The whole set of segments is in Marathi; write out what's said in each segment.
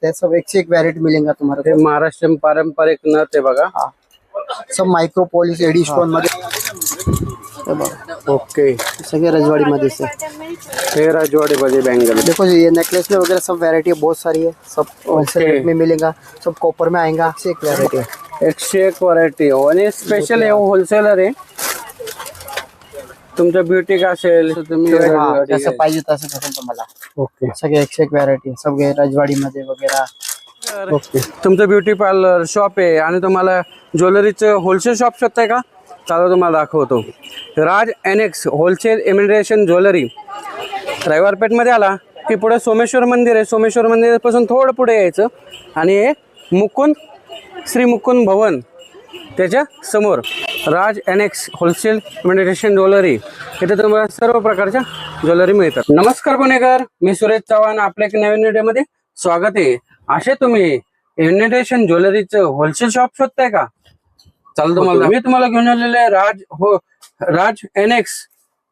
है, सब एक से एक वैरायटी मिलेगा तुम्हारे हे को। महाराष्ट्रीयन पारंपरिक नथ आहे बघा। हाँ, सब माइक्रो पॉलिश एडी स्टोन मध्ये हे बघा, ओके, सगळे रजवाड़ी मध्ये से। हे राजवाडीमध्ये बँगल। देखो ये नेकलेस में वगैरह सब वैरायटी है, बहुत सारी है, सब होलसेल रेट में मिलेगा, सब कॉपर में आएगा, से एक वैरायटी है। 101 व्हरायटी आणि स्पेशल हे होलसेलर आहे। तुमचं ब्युटी का असेल तर तुम्ही हाँ, जसं पाहिजे तसं भेटेल तुम्हाला। ओके सगळे एक से एक वैरायटी है, सब रजवाड़ी मध्ये वगैरह। ओके, तुमचं ब्युटी पार्लर शॉप आहे आणि तुम्हाला ज्वेलरीचं होलसेल शॉप शोधताय का? चालू तुम्हाला दाखवतो। राज एनेक्स होलसेल इमिटेशन ज्वेलरी, रविवारपेठमध्ये आला की पुढे सोमेश्वर मंदिर आहे। सोमेश्वर मंदिरापासून थोडं पुढे यायचं आणि हे मुकुंद श्री मुकुंद भवन त्याच्या समोर राज एनेक्स होलसेल इमिटेशन ज्वेलरी, इथे तुम्हाला सर्व प्रकारच्या ज्वेलरी मिळतात। नमस्कार पुणेकर, मी सुरेश चव्हाण, आपल्या एक नवीन व्हिडिओमध्ये स्वागत आहे। असे तुम्ही इमिटेशन ज्वेलरीचं होलसेल शॉप शोधताय का? चालू तुम्हाला मी तुम्हाला घेऊन आलेले आहे राज एनेक्स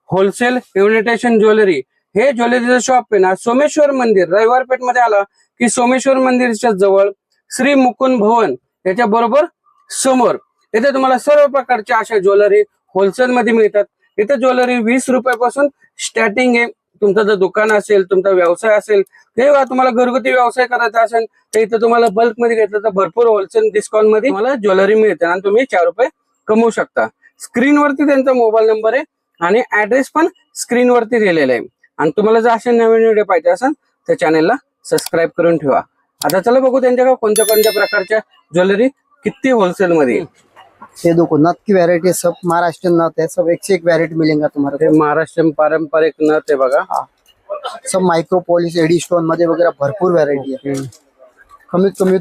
होलसेल इमिटेशन ज्वेलरी। हे ज्वेलरीचं शॉप आहे ना, सोमेश्वर मंदिर रविवारपेठ मध्ये आला की सोमेश्वर मंदिरच्या जवळ श्री मुकुंद भवन याच्या बरोबर समोर इथे तुम्हाला सर्व प्रकारच्या अशा ज्वेलरी होलसेल मध्ये मिळतात। इथे ज्वेलरी 20 रुपयापासून स्टार्टिंग आहे। तुमचं जर दुकान असेल, तुमचा व्यवसाय असेल किंवा तुम्हाला घरगुती व्यवसाय करायचा असेल तर इथे तुम्हाला बल्क मध्ये घेतलं तर भरपूर होलसेल डिस्काउंट मध्ये तुम्हाला ज्वेलरी मिळते आणि तुम्ही 4 रुपये कमवू शकता। स्क्रीनवरती त्यांचा मोबाईल नंबर आहे आणि ऍड्रेस पण स्क्रीनवरती दिलेला आहे। आणि तुम्हाला जर असे नवीन व्हिडिओ पाहिजे असेल तर चॅनलला सबस्क्राईब करून ठेवा। आता चला बघू त्यांच्याकडे कोणत्या कोणत्या प्रकारच्या ज्वेलरी किती होलसेल मध्ये। ये देखो नथ की वैरायटी है, सब महाराष्ट्रीयन नथ है, सब एक से एक वैरायटी मिलेगा तुम्हारे हे को। महाराष्ट्रीयन पारंपरिक नथ आहे बघा। हाँ, सब माइक्रो पॉलिश एडी स्टोन मध्ये वगैरह भरपूर वैरायटी आहे। कमीत कमी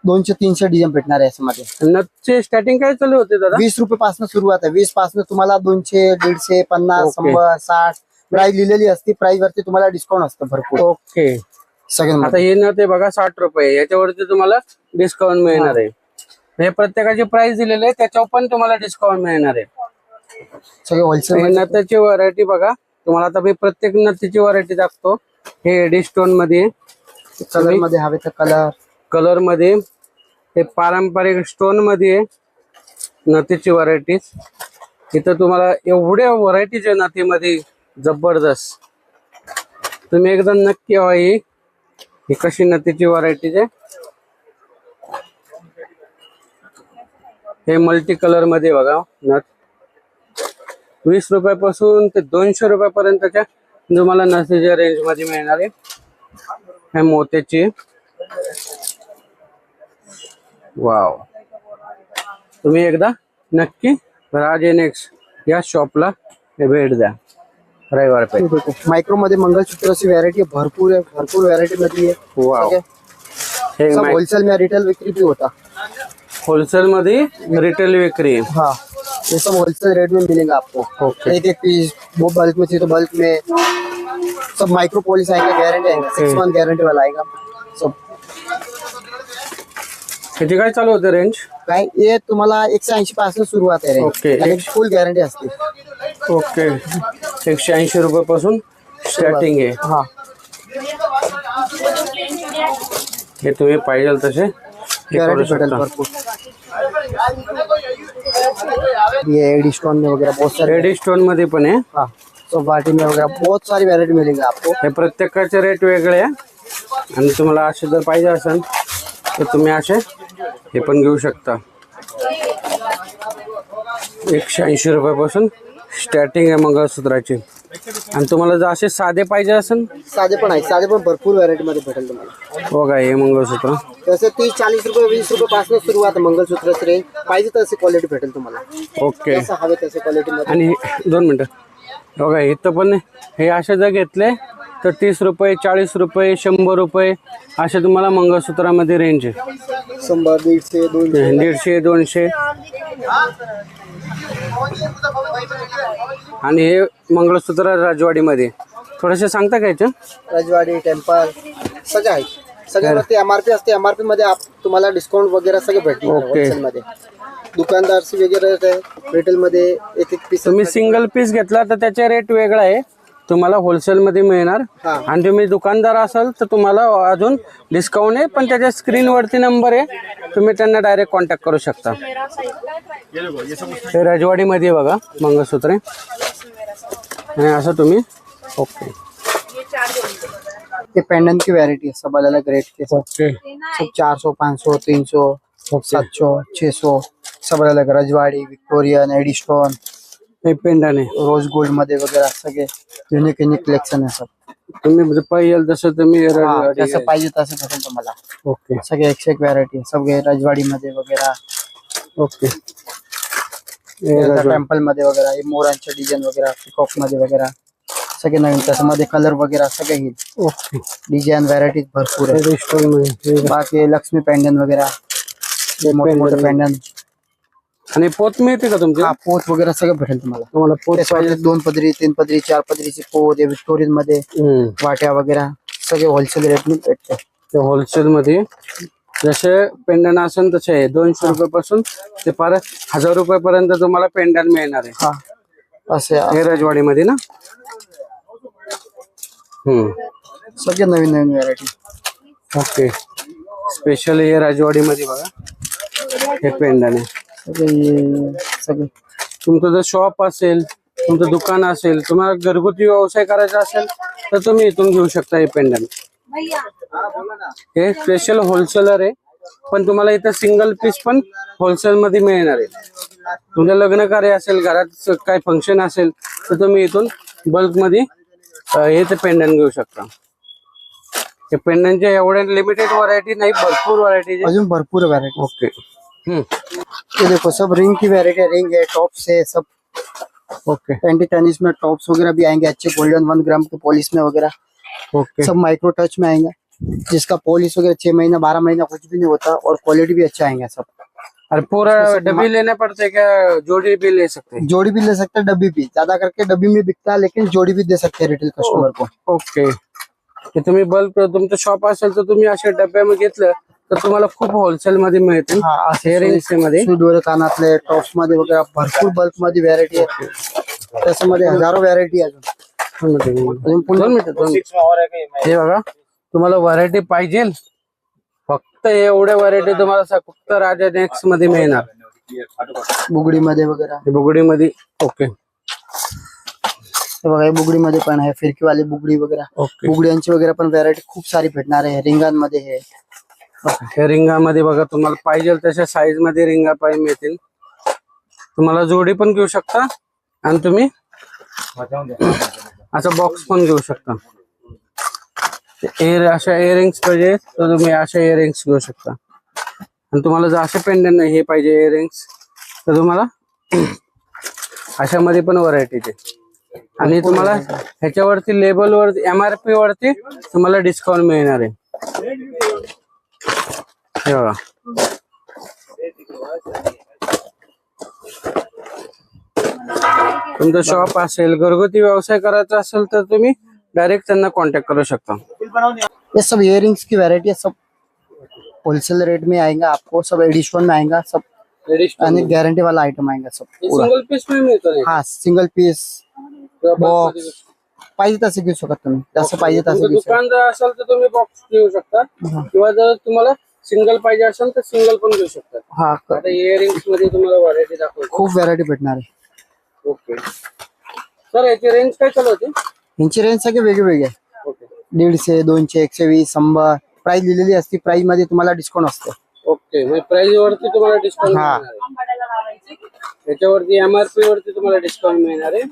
200-300 डिझाईन भेटणार आहे याच्यामध्ये। नथचे स्टार्टिंग काय चालू होते दादा? 20 रुपयापासून सुरुवात आहे। 20 पासून तुम्हाला 200, 150, 50, ओके. 100, 60 प्राइस लिहिलेली असते। प्राइस वरती तुम्हाला डिस्काउंट असतं भरपूर ओके, आता सगळ्यांमध्ये। हे नथ आहे बघा 60 रुपये, याच्यावरती तुम्हाला डिस्काउंट मिळणार आहे। हे प्रत्येकाची प्राइस दिलेली आहे, त्याच्यावर पण तुम्हाला डिस्काउंट मिळणार आहे। सगळे होलसेल नथाची व्हरायटी बघा, तुम्हाला आता मी प्रत्येक नथीची व्हरायटी दाखवतो। हे एडी स्टोन मध्ये, कलर मध्ये हवे तर कलर मध्ये, हे पारंपरिक स्टोन मध्ये नथीची व्हरायटी। इथं तुम्हाला एवढ्या व्हरायटीच्या नथीमध्ये जबरदस्त, तुम्ही एकदा नक्की यावा। ही कशी नथीची व्हरायटी आहे, हे मल्टी कलर मध्ये बघा नथ। 20 रुपयापासून ते 200 रुपयापर्यंतच्या तुम्हाला नथीच्या रेंज मध्ये मिळणार आहे। हे मोत्याची, वाव, तुम्ही एकदा नक्की राज एनेक्स या शॉपला भेट द्या रविवार पेठ। माइक्रो मध्ये मंगलसूत्राची व्हरायटी भरपूर आहे, भरपूर व्हरायटी मध्ये आहे। वाव, हे सब होलसेल में रिटेल विक्री भी होता। होलसेल मध्ये रिटेल विक्री। हाँ, ये सब होलसेल रेट में मिलेगा आपको। ओके, एक एक पीस, वो बल्क में चाहिए तो बल्क में, सब माइक्रो पॉलिश आएगा, गारंटी आएगा, 6 मंथ गारंटी वाला आएगा सब। किती काय चालू होते रेंज? काय ये तुम्हाला 180 पासून सुरुवात आहे ओके. आणि फुल गॅरंटी असते। ओके, 180 रुपयापासून स्टार्टिंग आहे। हाँ, हे तुम्ही पाहिजे तसे हे करू गॅरंटी भेटेल शकता। भरपूर। ये एडी स्टोन में वगैरह बहुत सारे, एडी स्टोन मध्ये पण आहे। हाँ, तो बाटी में वगैरह बहुत सारी वैरायटी मिलेगी आपको। हे प्रत्येकाचे रेट वेगळे आहे आणि तुम्हाला असे जर पाहिजे असेल तर तुम्ही असे हे पण घेऊ शकता। 180 रुपयापासून स्टार्टिंग आहे मंगळसूत्राची। आणि तुम्हाला जर असे साधे पाहिजे असेल, साधे पण आहे, साधे पण भरपूर व्हरायटी मध्ये भेटेल तुम्हाला। बघा हे मंगळसूत्र तसे 30-40 रुपये, 20 रुपये पासून सुरुवात आहे मंगलसूत्राची रेंज। पाहिजे तसे क्वालिटी भेटेल तुम्हाला, ओके। जसं हवे तसे क्वालिटी मध्ये। आणि 2 मिनिटं बघा, इथं पण हे असे जर घेतले तर 30 रुपये, 40 रुपये, 100 रुपये असे तुम्हाला मंगळसूत्रामध्ये रेंज आहे। 100, 150, 200, 150, 200। आणि हे मंगळसूत्र राजवाडीमध्ये थोडेसे सांगता का याचं? राजवाडी, टेम्पल सगळे आहेत। सगळ्यावरती एमआरपी असते, एमआरपी मध्ये तुम्हाला डिस्काउंट वगैरे सगळे भेटणार ओके. होलसेल मध्ये। दुकानदार वगैरे रिटेल मध्ये एक एक पीस तुम्ही सिंगल पीस घेतला तर त्याचे रेट वेगळा आहे तुम्हाला होलसेलमध्ये मिळणार. हा. आणि तुम्ही दुकानदार असाल तर तुम्हाला अजून डिस्काउंट आहे, पण त्याच्या स्क्रीनवरती नंबर आहे, तुम्ही त्यांना डायरेक्ट कॉन्टॅक्ट करू शकता. हे राजवाडीमध्ये बघा मंगळसूत्रे, आणि असं तुम्ही. ओके ये पेंडेंट की वैरायटी है, सब अलग अलग रेट के, ओके सब 400, 500, 300, 700, 600, सब अलग अलग. रजवाड़ी, विक्टोरियन, एडी स्टोन, हे पेंडन आहे. रोज गोल्ड मध्ये वगैरह सगळे युनिक युनिक कलेक्शन आहे सब. तुम्ही पाहिजे तसं तुम्ही हा, राजवाडी जसं पाहिजे तसं भेटेल तुम्हाला. ओके सगळे एकशे एक व्हरायटी सगळे रजवाडी मध्ये वगैरे, ओके. हे राजवाडी. टेम्पल मध्ये वगैरे, हे मोरांचे डिझाईन वगैरे, पिकॉक मध्ये वगैरे सगळे नवीन, त्याच्यामध्ये कलर वगैरे सगळे येईल. ओके. डिझाईन व्हरायटीज भरपूर आहे. हे स्टोन मध्ये हे बाकी लक्ष्मी पेंडन वगैरे, हे मोठे मोठे पेंडन. आणि पोत मिळते का तुमची? हा, पोत वगैरे सगळं भेटेल तुम्हाला. तुम्हाला पोत त्याच्यामध्ये 2 पदरी, 3 पदरी, 4 पदरीची पोत, विक्टोरियन मध्ये वाट्या वगैरे सगळे होलसेल रेटने भेटते. ते होलसेल मध्ये जसे पेंडन असेल तसे आहे. 200 रुपयापासून ते फार 1000 रुपयापर्यंत तुम्हाला पेंडन मिळणार आहे. हा, असे हे राजवाडीमध्ये ना. सगळे नवीन नवीन व्हरायटी. ओके. स्पेशल हे राजवाडीमध्ये बघा हे पेंडन आहे. सगळे तुमचं जर शॉप असेल, तुमचं दुकान असेल, तुम्हाला घरगुती व्यवसाय करायचा असेल तर तुम्ही इथून घेऊ शकता हे पेंडन. हे स्पेशल होलसेलर आहे, पण तुम्हाला इथं सिंगल पीस पण होलसेल मध्ये मिळणार आहे. तुमचं लग्न कार्य असेल, घरात काही फंक्शन असेल तर तुम्ही इथून बल्क मध्ये हे ते पेंडन घेऊ शकता. हे पेंडनचे एवढे लिमिटेड व्हरायटी नाही, भरपूर व्हरायटी. अजून भरपूर व्हरायटी. ओके. ये देखो सब रिंग की वैरायटी है, रिंग है, टॉप्स है सब. ओके. एंटी टेनिस में टॉप्स वगैरह भी आएंगे अच्छे, गोल्डन 1 ग्राम के पॉलिश में वगैरह, ओके. सब माइक्रो टच में आएंगे, जिसका पॉलिश वगैरह 6 महीना 12 महीना कुछ भी नहीं होता, और क्वालिटी भी अच्छा आएंगे सब. और पूरा डब्बी लेना पड़ता है क्या, जोड़ी भी ले सकते हैं? जोड़ी भी ले सकते हैं, डब्बी भी ज्यादा करके डब्बी में बिकता है, लेकिन जोड़ी भी दे सकते हैं रिटेल कस्टमर को. ओके. ते तुम्ही बल्क तुमचं शॉप असेल तर तुम्ही अशा डब्यामध्ये घेतलं तर तुम्हाला खूप होलसेल मध्ये मिळतील. मध्ये सूट वगैरे, कानातले, टॉप्स मध्ये वगैरे भरपूर बल्क मध्ये व्हरायटी आहे. त्याच्यामध्ये हजारो व्हरायटी आहे. अजून हे बघा, तुम्हाला व्हरायटी पाहिजे फक्त एवढ्या व्हरायटी तुम्हाला फक्त राजा नेक्स्ट मध्ये मिळणार. बुगडी मध्ये वगैरे, बुगडी मध्ये. ओके. हे बघा, हे बुगडी मध्ये पण आहे, फिरकी वाली बुगडी वगैरे. ओके. बुगड्यांची वगैरे पण व्हरायटी खूप सारी भेटणार आहे. रिंगांमध्ये हे हे रिंगामध्ये बघा, तुम्हाला पाहिजे तशा साईज मध्ये रिंगा पाहिजे मिळतील. तुम्हाला जोडी पण घेऊ शकता आणि तुम्ही असा बॉक्स पण घेऊ शकता. अशा इयरिंग्स पाहिजे तर तुम्ही अशा इयरिंग्स घेऊ शकता. आणि तुम्हाला जर असे पेंडंट नाही हे पाहिजे इयरिंग्स तर तुम्हाला अशामध्ये पण व्हरायटी. आणि तुम्हाला ह्याच्यावरती लेबल वरती MRP वरती तुम्हाला डिस्काउंट मिळणार आहे. हे बघा, तुमचं शॉप असेल, घरगुती व्यवसाय करायचा असेल तर तुम्ही डायरेक्ट त्यांना कॉन्टॅक्ट करू शकता. ये सब इयरिंग्स की वैरायटी है, सब होलसेल रेट में आएगा आपको, सब एडिशन में आएगा, सब गारंटी वाला आइटम आएगा सब पूरा. सिंगल पीस में मिळतं. हाँ, सिंगल पीस बॉक्स पाहिजे तसे घेऊ शकता तुम्ही, जसं पाहिजे तसं घेऊ शकता. दुकान जर असेल तर तुम्ही बॉक्स घेऊ शकता, किंवा जर तुम्हाला सिंगल पाहिजे असेल तर सिंगल पण घेऊ शकता. हा, आता इयरिंग्स मध्ये तुम्हाला व्हरायटी दाखवतो. खूप व्हरायटी भेटणार आहे. ओके. सर याची रेंज काय चालू होती? यांची रेंज सगळे वेगवेगळे. ओके. 150, 200, 120, 100 प्राइस लिहिलेली असते. प्राइस मध्ये तुम्हाला डिस्काउंट असतो. ओके. म्हणजे प्राइस वरती तुम्हाला डिस्काउंट हा. मिळणार आहे. याच्यावरती MRP वरती तुम्हाला डिस्काउंट मिळणार आहे.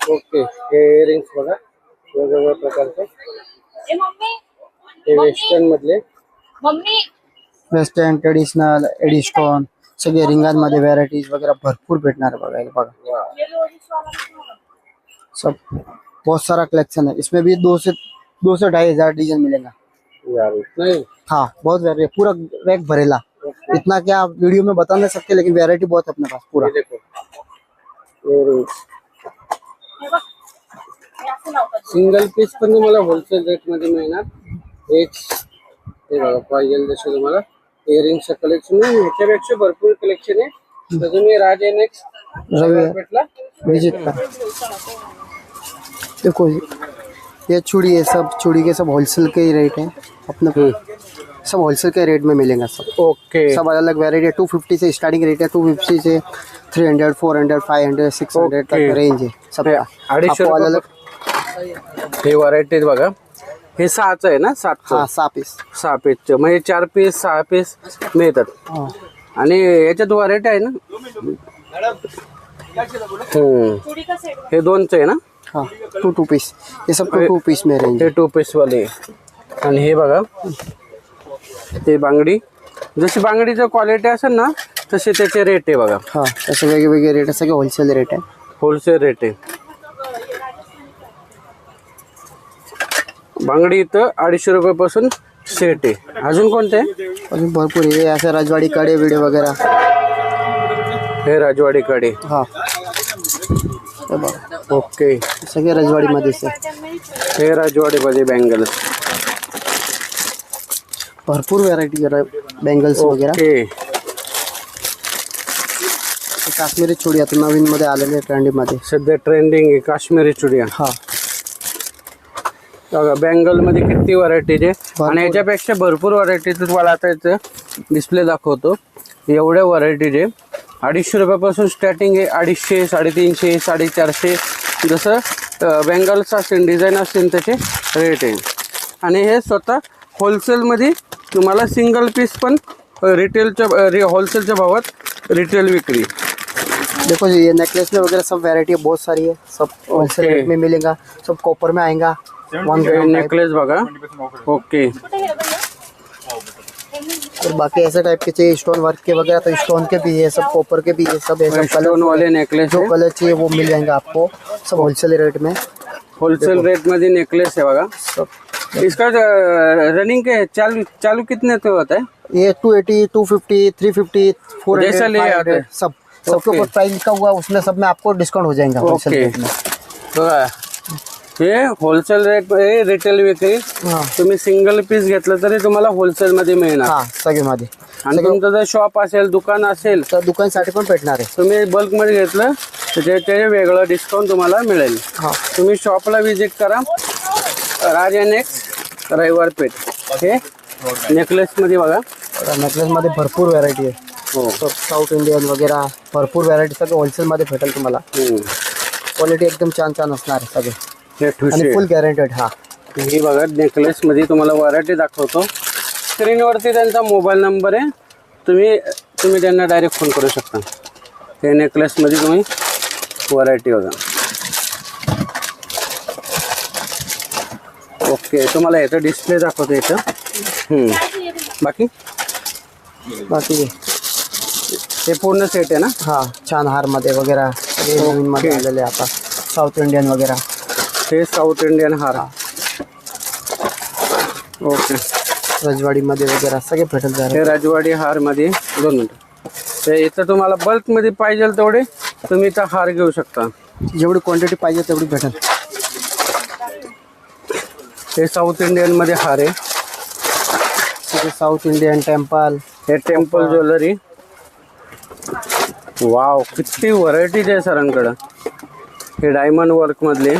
ओके. हे इयरिंग्स बघा, वेगवेगळ्या प्रकारचे. हे वेस्टर्न मधले, वेस्टर्न, ट्रेडिशनल, एडी स्टोन सगळे रिंगांमध्ये व्हरायटीज वगैरह भरपूर भेटणार आहे. बघायला बघा, सब बहुत सारा कलेक्शन है. इसमें भी 2 से 2,500 डिजाइन मिलेगा. यार नहीं. हाँ, बहुत वैरायटी, पूरा रैक भरेला. इतना क्या आप वीडियो में बता नहीं सकते, लेकिन वैरायटी बहुत है अपने पास पूरा. हे देखो, इयरिंग्स सिंगल पीस पण तुम्हाला होलसेल रेट मध्ये मिळणार. एक हे बघा, पाहिजे जसे तुम्हाला इयरिंगचं कलेक्शन आहे, ह्याच्यापेक्षा भरपूर कलेक्शन आहे. तर तुम्ही राजा नेक्स्ट रविवारपेठला विजिट कर। देखो ये चूड़ी है, सब चूड़ी के सब होलसेल के ही रेट है अपने, सब होलसेल के रेट में मिलेगा सब। ओके सब अलग अलग वेरायटी है। 250 से स्टार्टिंग रेट है, 250 से 300, 400, 500, 600 तक ओके। रेंज है सबका। 250 आपको अलग रुपये हे व्हरायटी बघा। हे 6चं आहे ना, 7चं? हाँ 6 पीस। 6 पीसचं म्हणजे 4 पीस 6 पीस मिळतात। हाँ आणि याच्यात व्हरायटी आहे ना? हे 2चं आहे ना? हाँ 2 पीस, ये सब 2 पीस में रेंज हे है। 2 पीस वाले। आणि हे बघा, ते बांगडी, जशी बांगडीचं क्वालिटी असेल ना तसे त्याचे रेट आहे बघा। हाँ ऐसे वेगवेगळे रेट है, सगळे होलसेल रेट है। होलसेल रेट आहे। बांगडी इथं 250 रुपयापासून सेट आहे। अजून कोणते आहे? अजून भरपूर है, ऐसे राजवाड़ी कड़े वीडियो वगैरह। हे राजवाडी कडे। हाँ हे बघा, ओके, सगळे राजवाड़ी मध्ये से हे राजवाडीमध्ये बँगल। भरपूर व्हरायटी बँगल्स वगैरह। ओके, काश्मीरी चूड़ी आता नवीन मध्ये आलेले ट्रेंडी मध्ये। सध्या ट्रेंडिंग आहे काश्मीरी चुडिया। हाँ बघा बँगल मध्ये किती व्हरायटीज आहे, आणि भरपूर. याच्यापेक्षा भरपूर व्हरायटीज तुम्हाला आता इथं डिस्प्ले दाखवतो। एवढ्या व्हरायटीज आहे। 250 रुपयापासून स्टार्टिंग आहे, 250, 350, 450, जसं बँगल्स असतील, डिझाईन असतील त्याचे रेट आहे। आणि हे स्वतः होलसेलमध्ये तुम्हाला सिंगल पीस पण रिटेलच्या होलसेलच्या भावात रिटेल विक्री। देखो जी, ये नेकलेस में वगैरह सब वैरायटी है, बहुत सारी है, सब होलसेल ओके। रेट में मिलेगा, सब कॉपर में आएगा। नेकलेस बघा। ओके, और बाकी ऐसे टाइप के चाहिए स्टोन वर्क के वगैरह, तो स्टोन के भी है, सब कॉपर के भी है, सब ऐसे स्टोन वाले नेकलेस जो कलर चाहिए वो मिल जाएंगे आपको, सब होलसेल रेट में। होलसेल रेट मध्ये नेकलेस है बघा। इसका रनिंग के चालू चालू कितने पे होता है? ये 280, 250, 350, 400, जैसा ले आते 500, हैं। सब सबके ओके। ऊपर प्राइस लिखा हुआ है, उसमें सब में आपको डिस्काउंट हो जाएगा होलसेल ओके, रेट में। बघा हे होलसेल रेट आहे, रिटेल विक्री। हाँ तुम्ही सिंगल पीस घेतलं तरी तुम्हाला होलसेल मध्ये मिळणार। हाँ सगळे मध्ये। आणि तुमचं जर शॉप असेल, दुकान असेल, तर दुकानसाठी पण भेटणार आहे। तुम्ही बल्क मध्ये घेतलं तर त्याचे वेगळं डिस्काउंट तुम्हाला मिळेल। हाँ तुम्ही शॉपला व्हिजिट करा, राज नेक्स रविवार पेठ। हे नेकलेस मध्ये बघा। नेकलेस मध्ये भरपूर व्हरायटी आहे, हो, सब साऊथ इंडियन वगैरह भरपूर व्हरायटी सगळं होलसेल मध्ये भेटेल तुम्हाला। क्वालिटी एकदम छान छान असणार आहे सगळे, हे आणि ठुसे। फुल गॅरंटेड। हा ही बघा नेकलेस मध्ये तुम्हाला व्हरायटी दाखवतो। स्क्रीनवरती त्यांचा मोबाईल नंबर आहे, तुम्ही त्यांना डायरेक्ट फोन करू शकता। हे नेकलेस मध्ये तुम्ही व्हरायटी बघा। ओके, तुम्हाला याचा डिस्प्ले दाखवतो इथं। बाकी बाकी हे पूर्ण सेट आहे ना? हा छान हार मध्ये वगैरह सगळे नवीन मध्ये आलेले आता, साऊथ इंडियन वगैरह। हे साऊथ इंडियन हार। ओके, रजवाडी मध्ये वगैरह सगळे भेटत जाणार। हे राजवाडी हार मध्ये 2 मिनिट। ते इथं तुम्हाला बल्क मध्ये पाहिजे तेवढे तुम्ही इथं हार घेऊ शकता, जेवढी क्वांटिटी पाहिजे तेवढी भेटेल। हे साऊथ इंडियन मध्ये हार आहे। साऊथ इंडियन टेम्पल, हे टेम्पल ज्वेलरी। वाव, किती व्हरायटीज आहे सरांकडं। हे डायमंड वर्क मधले,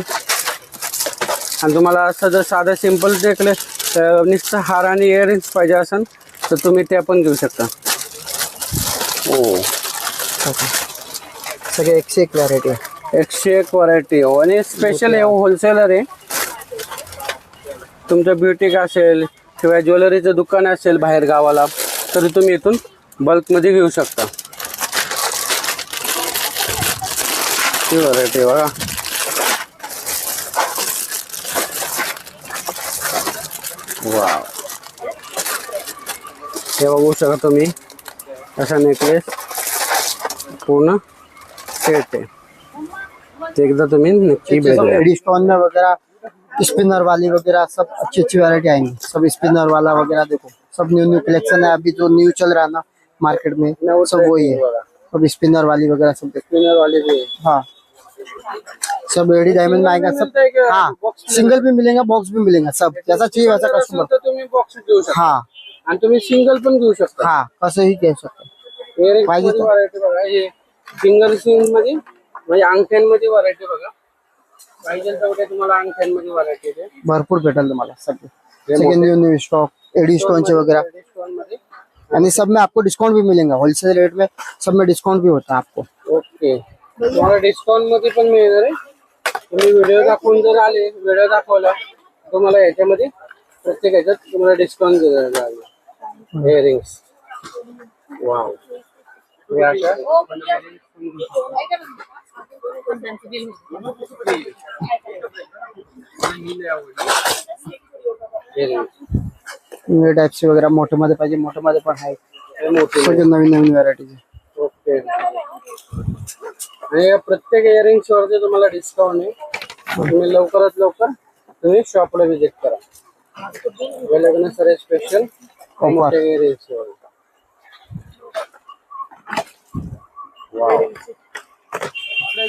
आणि तुम्हाला असं जर साधं सिंपल नेकलेस नुसतं हार आणि इयरिंग्स पाहिजे असेल तर तुम्ही ते पण घेऊ शकता। ओ, सगळे 101 व्हरायटी आहे। 101 व्हरायटी, आणि स्पेशल हे होलसेलर आहे। तुमचं ब्युटिक असेल किंवा ज्वेलरीचं दुकान असेल बाहेर गावाला, तरी तुम्ही इथून बल्कमध्ये घेऊ शकता। ही व्हरायटी बघा। वाव, हे बघू शकता तुम्ही, असा नेकलेस पूर्ण सेट आहे। ते एकदा तुम्ही नक्की भेट द्या। एडी स्टोन में वगैरह स्पिनर वाली वगैरह सब अच्छी अच्छी वैरायटी आएंगी। सब स्पिनर वाला वगैरह देखो, सब न्यू न्यू कलेक्शन है, अभी जो न्यू चल रहा है ना मार्केट में, सब वही है। सब स्पिनर वाली वगैरह सब स्पिनर वाले भी है। हाँ सब एडी डायमंड में आएगा सब। हाँ सिंगल भी मिलेगा, बॉक्स भी मिलेगा, सब जैसा चाहिए वैसा कस्टमर। तर तुम्ही बॉक्स घेऊ शकता, हाँ आणि तुम्ही सिंगल पण घेऊ शकता। हाँ कसंही घेऊ शकता। Earrings पाहिजे मध्ये तर. variety बघा, हे सिंगल सिम मध्ये म्हणजे अंगठ्यांमध्ये व्हरायटी बघा. पाहिजे तेवढे तुम्हाला अंगठ्यांमध्ये व्हरायटी आहे. भरपूर भेटेल तुम्हाला सगळे सगळे न्यू स्टॉक एडी स्टोन चे वगैरह. स्टोन मध्ये. यानी सब में आपको डिस्काउंट भी मिलेगा, होलसेल रेट में सब में डिस्काउंट भी होता है आपको. ओके, तुम्हाला डिस्काउंट मध्ये पण मिळणार आहे. तुम्ही व्हिडिओ दाखवून जर आले, व्हिडिओ दाखवला तुम्हाला याच्यामध्ये प्रत्येक ह्याच्यात तुम्हाला डिस्काउंट दिला जाईल. Earrings wow. हे अशा ये टाइप से वगैरह मोठे मध्ये पाहिजे, मोठे मध्ये पण आहे. सगळे नवीन नवीन व्हरायटीज. ओके, आणि या प्रत्येक इयरिंग्स वरती तुम्हाला डिस्काउंट आहे. तुम्ही लवकरात लवकर तुम्ही शॉपला व्हिजिट करा. लग्न सर स्पेशल इयरिंग्स वर. वाव.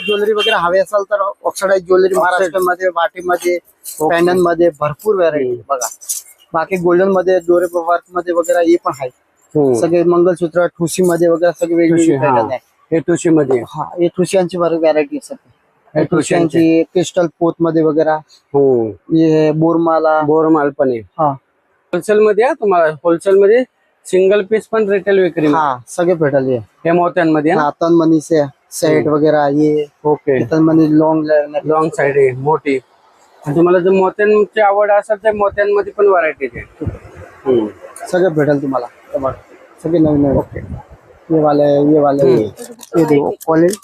ज्वेलरी वगैरे हवे असेल तर ऑक्सिडाइज ज्वेलरी महाराष्ट्रामध्ये, वाटीमध्ये, पॅन्डन मध्ये भरपूर व्हरायटी बघा. बाकी गोल्डन मध्ये, डोरे वर्क मध्ये वगैरे हे पण आहे. सगळे मंगलसूत्र ठुशी मध्ये वगैरे सगळे वेगवेगळे पॅटर्न आहे. हे टुशी मध्ये. हा, हे ठुशियांची व्हरायटी आहे. ठुशियांची क्रिस्टल पोत मध्ये वगैरे. हो, हे बोरमाला. बोरमाल पण आहे. हा, होलसेल मध्ये. तुम्हाला होलसेल मध्ये सिंगल पीस पण रिटेल विक्री. हा, सगळे भेटेल. हे मोत्यांमध्ये. हातन मनी से सेट वगैरह ये. ओके, हातन मनी लॉंग साइड आहे मोठी. आणि तुम्हाला जर मोत्यांची आवड असेल तर मोत्यांमध्ये पण व्हरायटी आहे. सगळे भेटेल तुम्हाला. सगळे नवीन नवीन. ओके, ये वाले ये देखो कॉलेज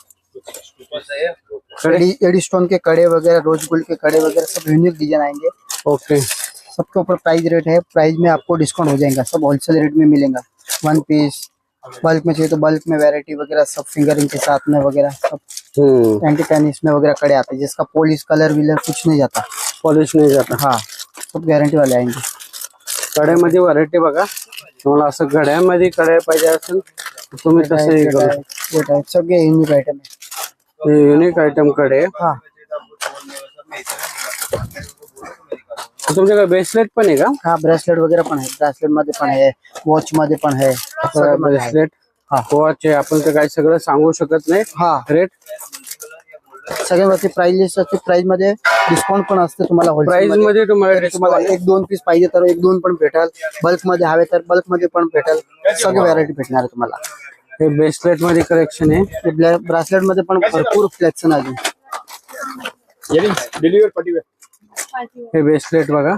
एडी स्टोन के कड़े वगैरह, रोज गोल्ड के कड़े वगैरह सब यूनिक डिजाइन आएंगे. ओके, सबके ऊपर प्राइस रेट है. प्राइस में आपको डिस्काउंट हो जाएगा. सब होलसेल रेट में मिलेगा. 1 पीस बल्क में चाहिए तो बल्क में वैरायटी वगैरह सब फिंगरिंग के साथ में वगैरह सब एंटी टेनिस में वगैरह कड़े आते हैं जिसका पॉलिश कलर विलर कुछ नहीं जाता. पॉलिश नहीं जाता. हाँ, सब गारंटी वाले आएंगे. कड्यामध्ये व्हरायटी बघा. तुम्हाला असं घड्यामध्ये कड्या पाहिजे असेल तुम्ही तसं सगळे युनिक आयटम आहे. युनिक आयटम कडे. हा, तुमच्याकडे ब्रेसलेट पण आहे का? हा, ब्रेसलेट वगैरे पण आहे. ब्रेसलेट मध्ये पण आहे, वॉच मध्ये पण आहे. ब्रेसलेट, वॉच आहे. आपण तर काही सगळं सांगू शकत नाही. हा, रेट सगळ्यावरती प्राइस असते. प्राइस मध्ये डिस्काउंट पण असते तुम्हाला. प्राइस मध्ये तुम्हाला 1-2 पीस पाहिजे तर 1-2 पण भेटेल. बल्क मध्ये हवे तर बल्क मध्ये पण भेटेल. सगळे व्हरायटी भेटणार आहे तुम्हाला. हे ब्रेसलेट मध्ये कलेक्शन आहे. ब्रेसलेट मध्ये पण भरपूर कलेक्शन आहे. हे ब्रेसलेट बघा.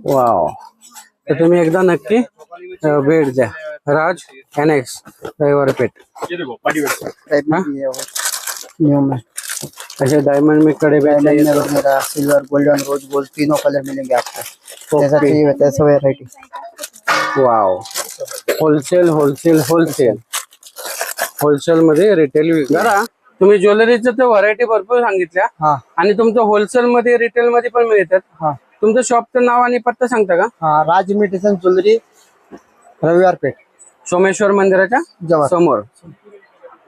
वाव. तर तुम्ही एकदा नक्की भेट द्या. राज एनेक्स रविवार पेठ. न्यू में ऐसे डायमंड में कड़े मेरा सिल्वर, गोल्डन, रोज गोल्ड तीनों कलर मिलेंगे आपको. जैसा चाहिए वैसा variety. Wow. Wholesale wholesale wholesale wholesale मध्ये रिटेल करा. तुम्ही ज्वेलरीचं तर व्हरायटी भरपूर सांगितल्या. हा, आणि तुमचं होलसेल मध्ये रिटेल मध्ये पण मिळतात. हा, तुमचं शॉपचं नाव आणि पत्ता सांगता का? हा, राज इमिटेशन ज्वेलरी, रविवार पेठ, सोमेश्वर मंदिराच्या जवळ. समोर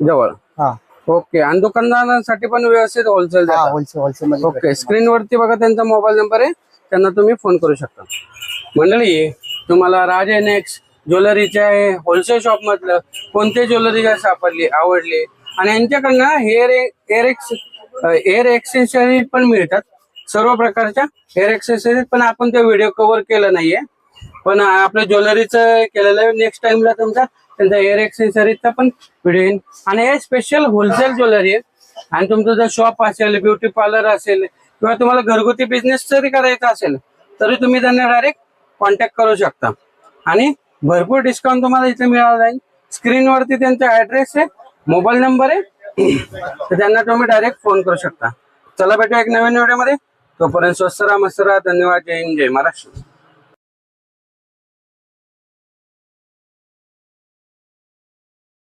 जवळ. हा, ओके. आणि दुकानदारांसाठी पण व्यवस्थित होलसेल. होलसेल मध्ये. ओके, स्क्रीन वरती बघा त्यांचा मोबाईल नंबर आहे. त्यांना तुम्ही फोन करू शकता. मंडळी, तुम्हाला राज एनेक्स ज्वेलरीच्या होलसेल शॉप मधलं कोणते ज्वेलरी सापडली, आवडली आणि यांच्याकडनं हेअर एक्सेसरीज पण मिळतात. सर्व प्रकारच्या हेअर एक्सेसरीज पण आपण ते व्हिडिओ कव्हर केलं नाहीये. पण आपल्या ज्वेलरीचं केलेलं आहे. नेक्स्ट टाइमला तुमचा त्यांचा हेअर एक्सेसरीजचा पण व्हिडिओ येईल. आणि हे स्पेशल होलसेल ज्वेलरी आहे. आणि तुमचं जर शॉप असेल, ब्युटी पार्लर असेल किंवा तुम्हाला घरगुती बिझनेस जरी करायचा असेल तरी तुम्ही त्यांना डायरेक्ट कॉन्टॅक्ट करू शकता. आणि भरपूर डिस्काउंट तुम्हाला इथे मिळाला जाईल. स्क्रीनवरती त्यांचा ऍड्रेस आहे, मोबाईल नंबर आहे. तर त्यांना तुम्ही डायरेक्ट फोन करू शकता. चला भेटूया एक नवीन व्हिडिओ मध्ये. तोपर्यंत स्वस्त राहा, मस्त राहा. धन्यवाद. जय हिंद, जय महाराष्ट्र.